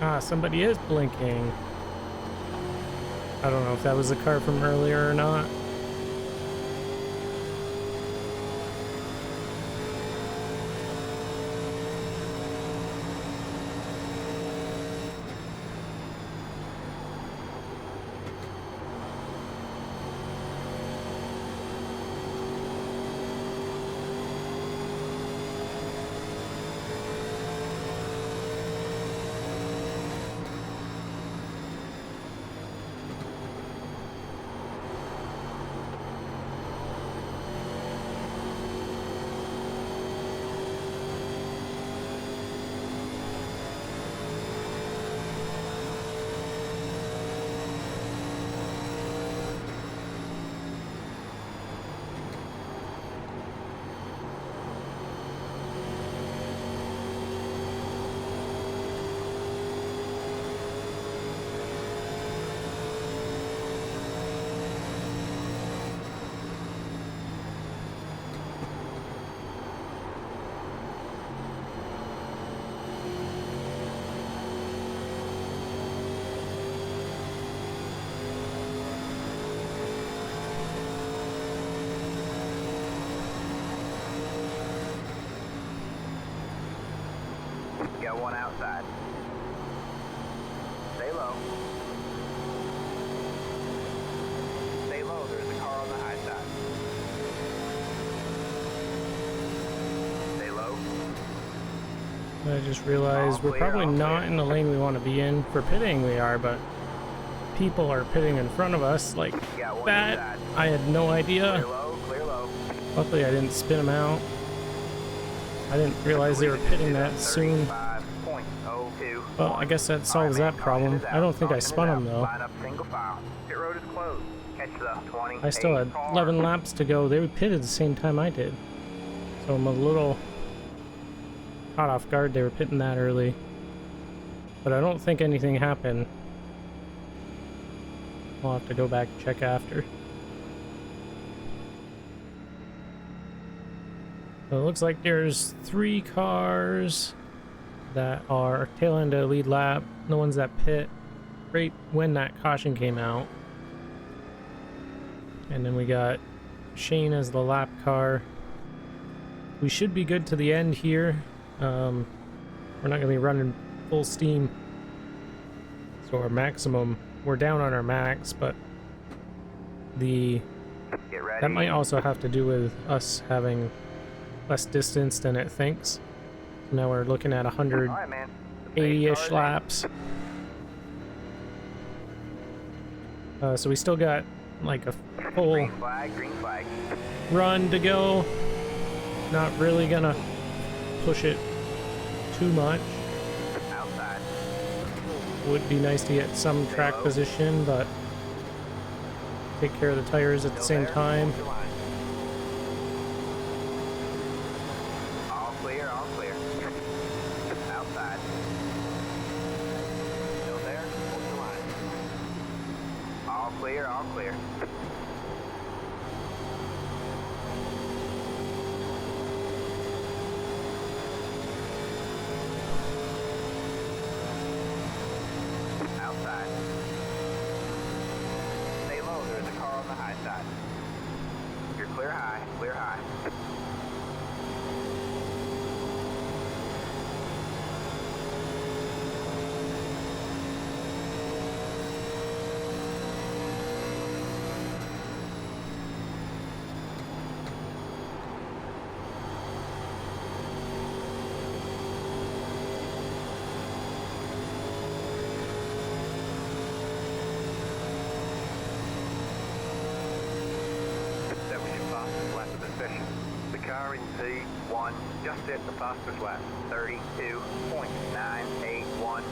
Ah, somebody is blinking. I don't know if that was the car from earlier or not. Got one outside. Stay low. Stay low, there's a car on the high side. Stay low. I just realized we're probably not in the lane we want to be in. For pitting we are, but people are pitting in front of us like that. I had no idea. Clear low, clear low. Luckily I didn't spin them out. I didn't realize they were pitting that soon. 35.02. Well, I guess that solves that problem. I don't think I spun them though. Line up single file. Pit road is closed. Catch the 20. I still had 11 laps to go. They would pit at the same time I did. So I'm a little caught off guard they were pitting that early. But I don't think anything happened. I'll have to go back and check after. So it looks like there's 3 cars that are tail end of lead lap. The ones that pit right when that caution came out. And then we got Shane as the lap car. We should be good to the end here. We're not going to be running full steam. So our maximum, we're down on our max, but that might also have to do with us having less distance than it thinks. So now we're looking at 180-ish laps. So we still got like a full Green flag. run to go. Not really gonna push it too much. Outside. Would be nice to get some track position, but take care of the tires at the same time. All clear, all clear. Outside. Still there, hold the line. All clear, all clear. Outside. Stay low, there's a car on the high side. You're clear high, clear high. The car in P1 just set the fastest lap, 32.981.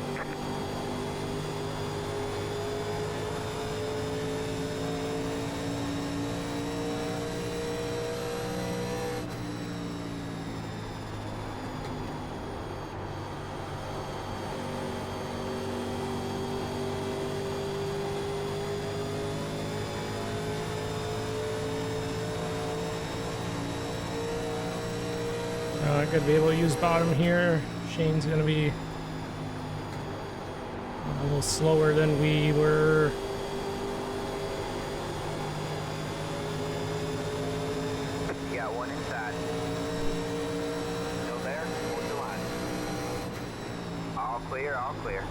Not gonna be able to use bottom here. Shane's gonna be a little slower than we were. You got one inside. Still there? Hold the line. All clear, all clear.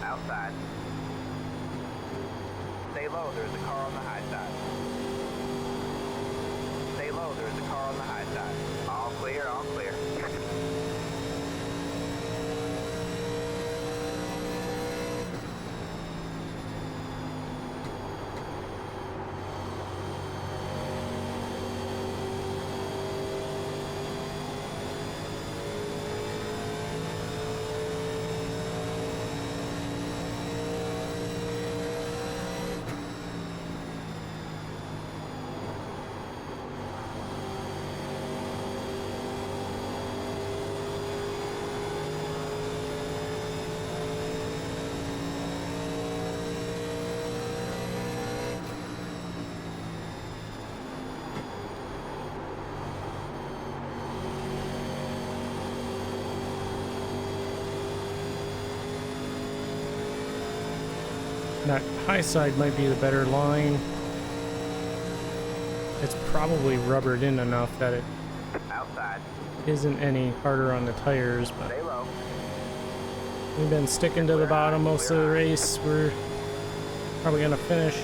Outside. Stay low, there's a car on the high side. Stay low, there's a car on the high side. All clear, all clear. That high side might be the better line. It's probably rubbered in enough that it Outside. isn't any harder on the tires, but Stay low. we've been sticking to the bottom most of the race. We're probably gonna finish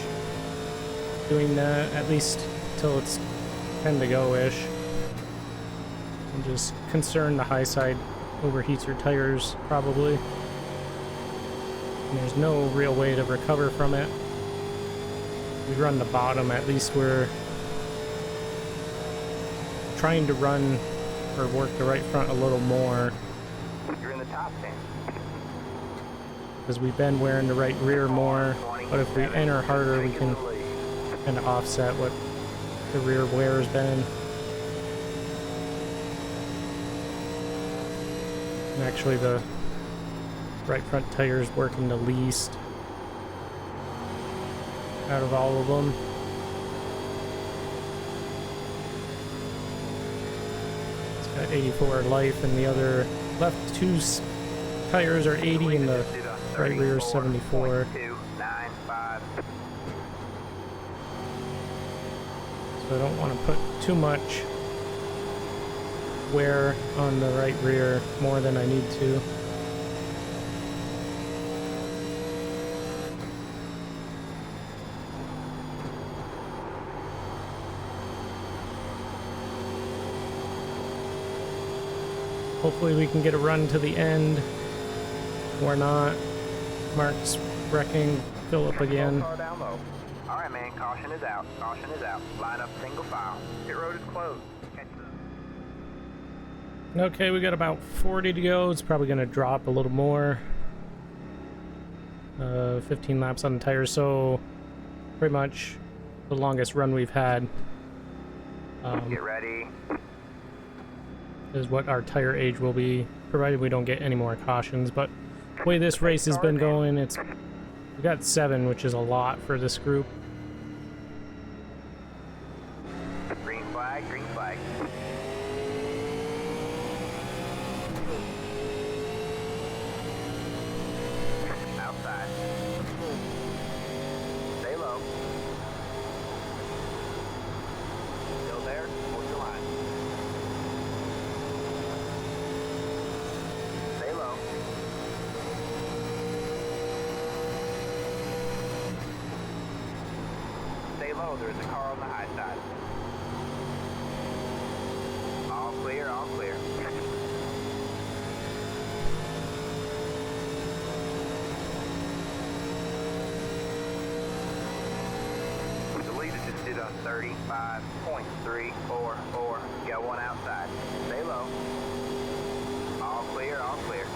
doing that at least till it's 10 to go-ish. I'm just concerned the high side overheats your tires, probably. And there's no real way to recover from it. We run the bottom, at least we're trying to run or work the right front a little more, You're in the top 10. because we've been wearing the right rear more. But if we enter harder, we can Taking the lead. kind of offset what the rear wear has been. And actually the right front tire is working the least out of all of them. It's got 84 life, and the other left two tires are 80 and the right rear is 74. 295. So I don't want to put too much wear on the right rear, more than I need to. Hopefully we can get a run to the end, or not. Mark's wrecking Phillip again. Car down low. All right, man. Caution is out. Caution is out. Line up single file. Pit road is closed. Catch the... Okay, we got about 40 to go. It's probably going to drop a little more. 15 laps on the tires, so pretty much the longest run we've had. Get ready. Is what our tire age will be, provided we don't get any more cautions. But the way this race has been going, we got 7, which is a lot for this group. Green flag. Green flag. Outside. Stay low. Still there? Hold your line. Stay low. Stay low. There is a car on the high side. All clear. All clear. The leader just did a 35.344. Got one outside. Stay low. All clear. All clear.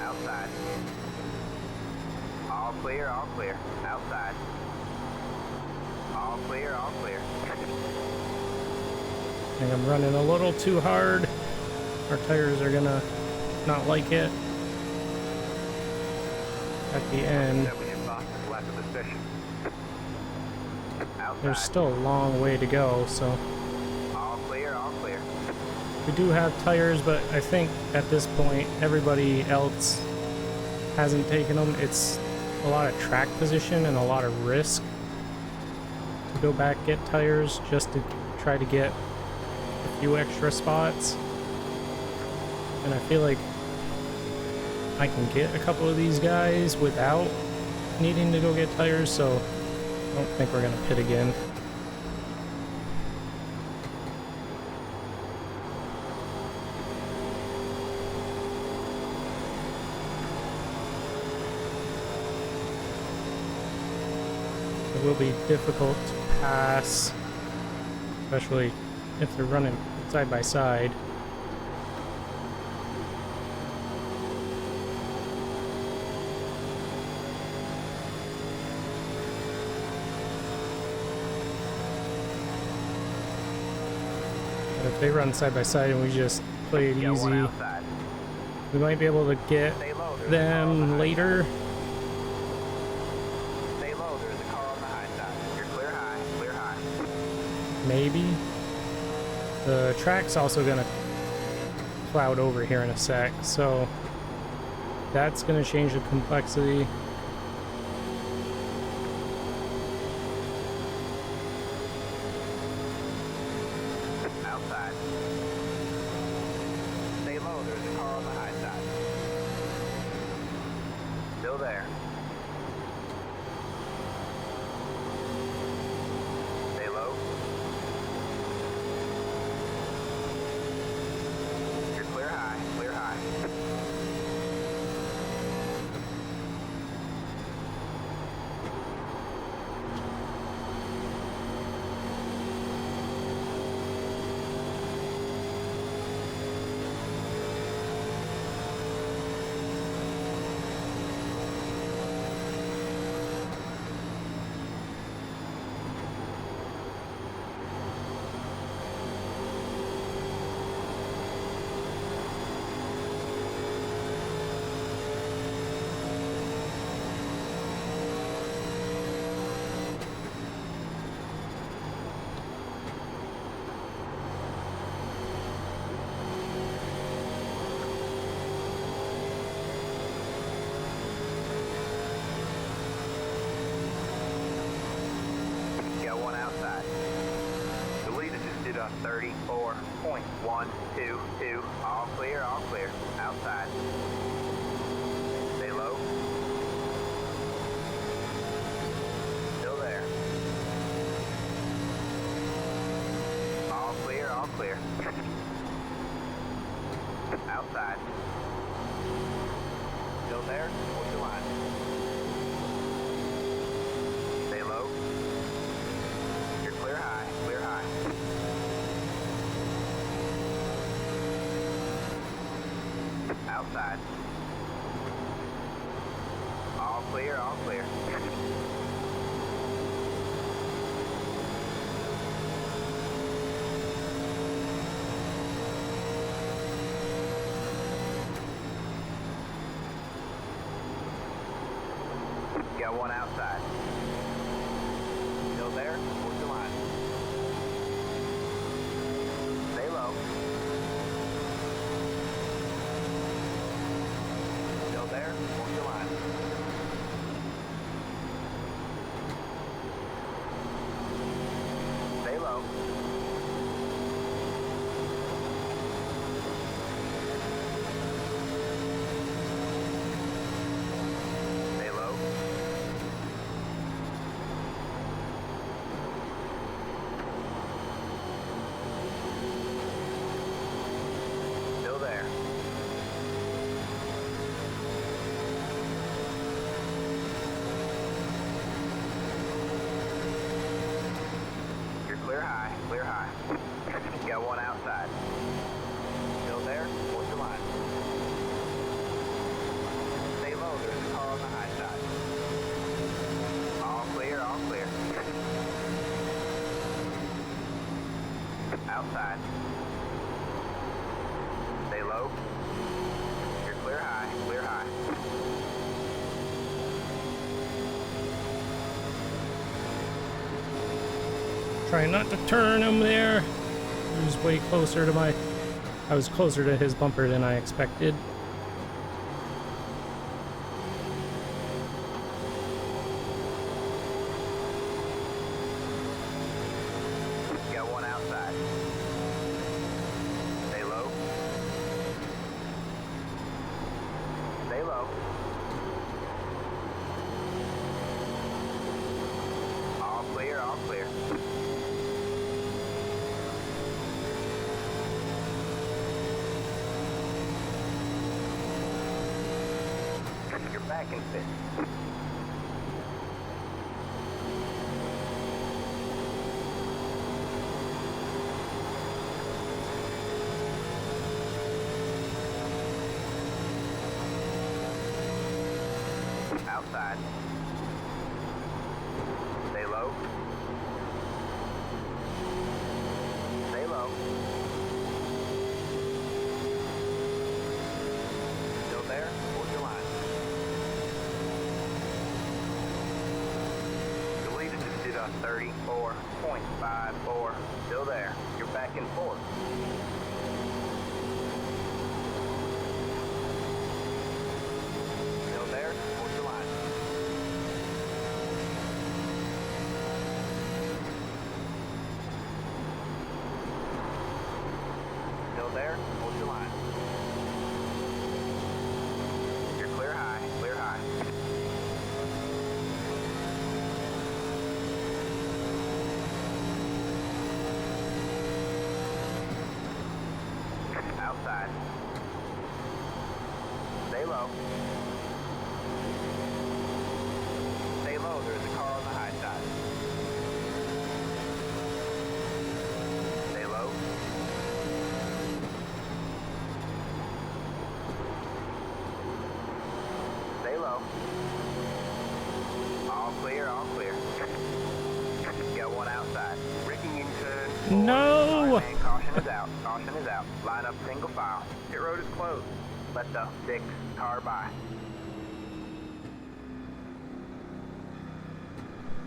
Outside. All clear. All clear. Outside. All clear. All clear. I think I'm running a little too hard. Our tires are gonna not like it at the end. 75 left of the session. Outside. There's still a long way to go, so All clear. All clear. we do have tires, but I think at this point everybody else hasn't taken them. It's a lot of track position and a lot of risk to go back get tires just to try to get a few extra spots. And I feel like I can get a couple of these guys without needing to go get tires, so I don't think we're gonna pit again. It will be difficult to pass, especially if they're running side by side. But if they run side by side and we just play it Got one easy, outside. we might be able to get Stay low. There's a car on the them high later. side. Stay low. There's a car on the high side. You're clear high. Clear high. Maybe. The track's also gonna plowed over here in a sec, so that's going to change the complexity. Outside. Stay low, there's a car on the high side. Still there. Stay low. You're clear high, clear high. Got one outside. The leader just did a 34.122. All clear, all clear. Outside. Stay low. Still there. All clear, all clear. Outside. Still there? What's your line? Stay low. You're clear high, clear high. Outside. All clear, all clear. Got one outside. Still there? What's your line? Stay low. Still there? What's your line? Stay low. Stay low. Still there. You're clear high, clear high. Got one outside. Still there? What's your line? Stay low, there's a car on the high side. All clear, all clear. Outside. Stay low. You're clear high, clear high. Trying not to turn him there. He was way closer to my... I was closer to his bumper than I expected. Got one outside. Stay low. Stay low. All clear, all clear. You're back in fifth. Outside. Stay low. Stay low. Still there? What's your line? The leader just did a 34.54. Still there. You're back in fourth. Still there? Hold your line. You're clear high, clear high. Outside. Stay low. Stay low, there's a car on the high side. Stay low. Stay low. All clear, all clear. Got one outside. Rigging in turn. No! Right, man, caution is out. Caution is out. Line up single file. Pit road is closed. Let the 6 car by.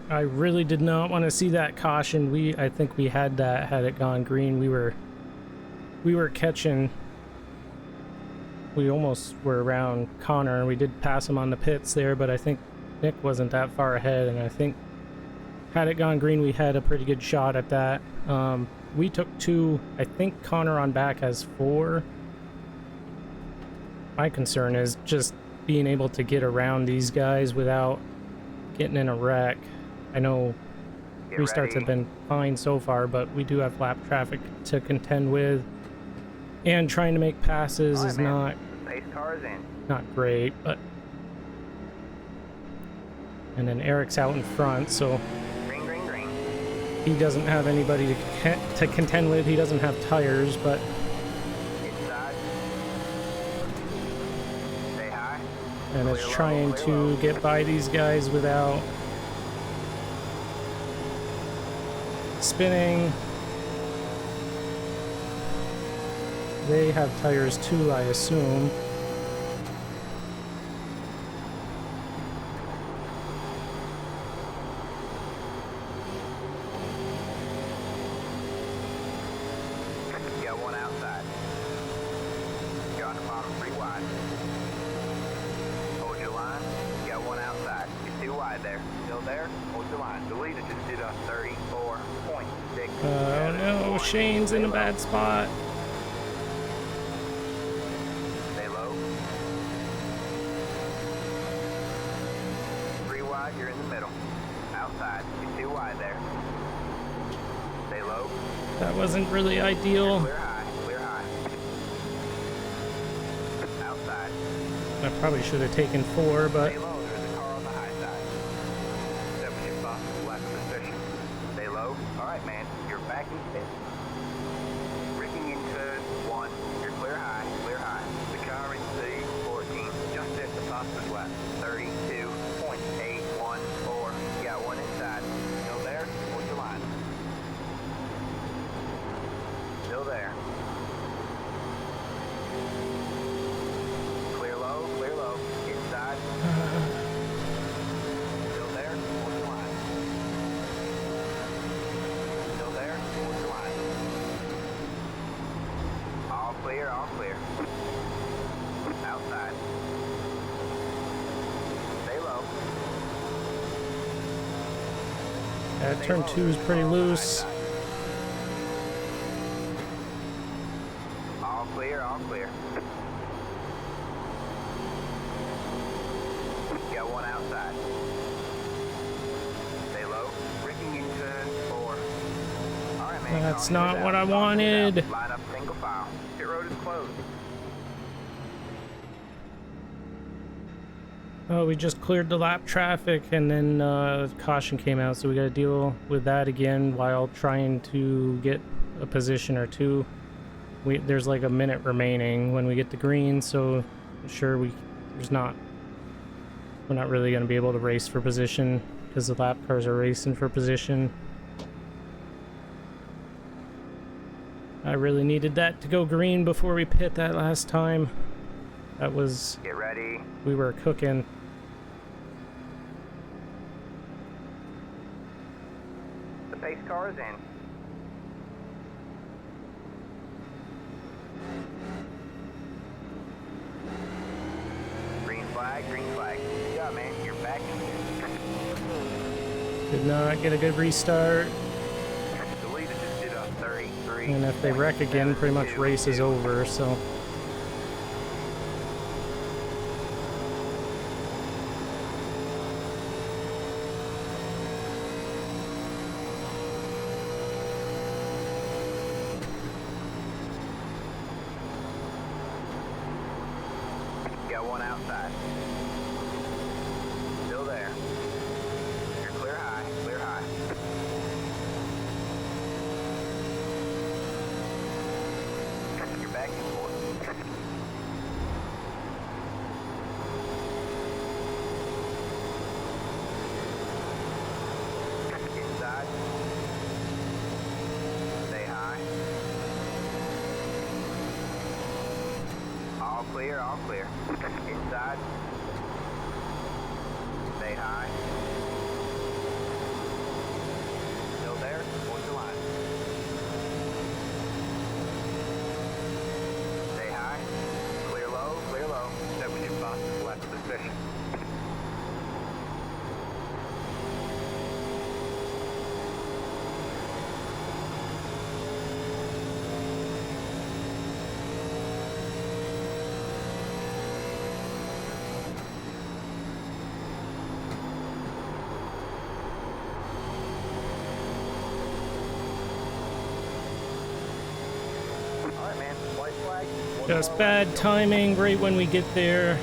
I really did not want to see that caution. I think we had that had it gone green. We were catching. We almost were around Connor, and we did pass him on the pits there, but I think Nick wasn't that far ahead, and I think had it gone green, we had a pretty good shot at that. We took 2. I think Connor on back has 4. My concern is just being able to get around these guys without getting in a wreck. I know Get restarts ready. have been fine so far, but we do have lap traffic to contend with, and trying to make passes All right, is man. Pace car is in. not great. But and then Eric's out in front, so Green, green, green. he doesn't have anybody to contend with. He doesn't have tires, but Inside. Stay high. and is Clear low, trying clear to low. get by these guys without spinning. They have tires too, I assume. You got one outside. You're on the bottom 3 wide. Hold your line. You got one outside. You're 2 wide there. Still there? Hold your line. The leader just did a 34.6. Oh no, Shane's in a bad spot. Stay low. 3 wide, you're in the middle. Outside. You're 2 wide there. Stay low. That wasn't really ideal. Clear high. Clear high. Outside. I probably should have taken 4, but Stay low, there's a car on the high side. 70 bucks, left position. Stay low. Alright, man, you're back in 5th. Rigging in turn 1. You're clear high, clear high. The car in C14, just at the fastest left. 32.814. You got one inside. Still there? Hold your line. Still there. Clear low, inside. Still there, hold your line. Still there, hold your line. All clear, all clear. Outside. Stay low. turn 2 is pretty loose. All clear, all clear. Got one outside. Stay low. Rigging in turn 4. All right, man. That's caution not is what out, I caution is wanted. out. Line up single file. Pit road is closed. Oh, we just cleared the lap traffic, and then caution came out, so we got to deal with that again while trying to get a position or 2. There's like a minute remaining when we get the green, so I'm sure we're not really going to be able to race for position because the lap cars are racing for position. I really needed that to go green before we pit that last time. That was... Get ready. we were cooking. The pace car is in. Green flag, green flag. Good job, man. You're back in there. Did not get a good restart. The leader just did a 33.6. And if they wreck again, pretty much race is over, so... Got one outside. Still there. You're clear high, clear high. You're back and forth. Inside. Stay high. All clear, all clear. Inside. Stay high. Still there? Towards the line. Stay high. Clear low, clear low. 70 fastest left position. Alright, man. White flag. One Just more bad left. timing, right when we get there.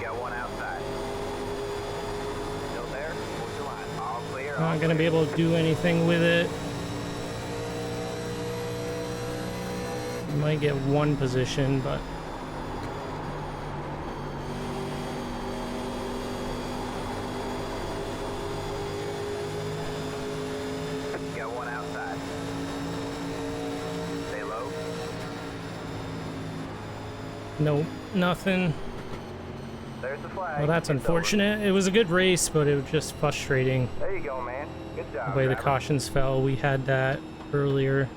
Got one outside. Still there? Towards the line. All clear. Not gonna be able to do anything with it. We might get one position, but Got one outside. Stay low. nope, nothing. There's the flag. Well, that's It's over. unfortunate. It was a good race, but it was just frustrating There you go, man. Good the job. way the driver. cautions fell. We had that earlier.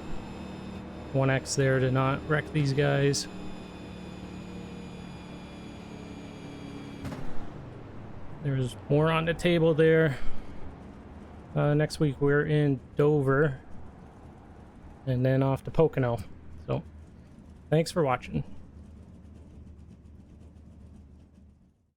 1x there to not wreck these guys. There's more on the table there. Next week we're in Dover and then off to Pocono. So thanks for watching.